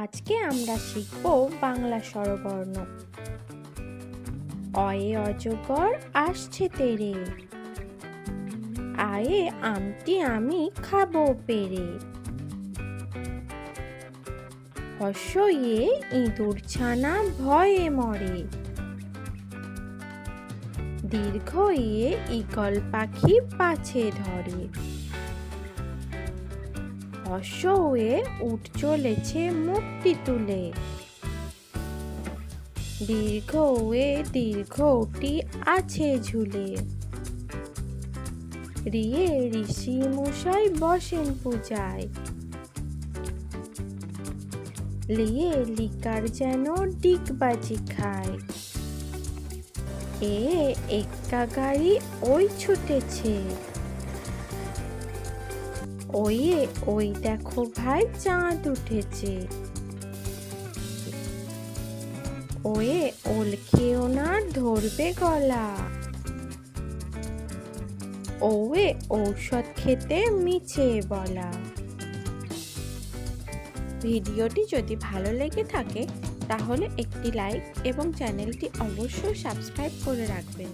আজকে আমরা শিখব বাংলা স্বরবর্ণ। অয়ে অজগর আসছে তেরে, আয়ে আমটি আমি খাবো পেরে। হর্ষইয়ে ইঁদুর ছানা ভয়ে মরে, দীর্ঘইয়ে ঈগল পাখি পাছে ধরে। হর্ষ হয়ে উঠ চলেছে মুক্তি তুলে, দীর্ঘ হয়ে দীর্ঘটি আছে ঝুলে। রিয়ে ঋষি মশাই বসেন পূজায়, লিয়ে লিকার যেন ডিগবাজি খায়। এক্কা গাড়ি ওই ছুটেছে, ওয়ে ওই দেখো ভাই চাঁদ উঠেছে। ওয়ে ওল খেও না ধরবে গলা, ওয়ে ঔষধ খেতে মিছে বলা। ভিডিওটি যদি ভালো লেগে থাকে তাহলে একটি লাইক এবং চ্যানেলটি অবশ্যই সাবস্ক্রাইব করে রাখবেন।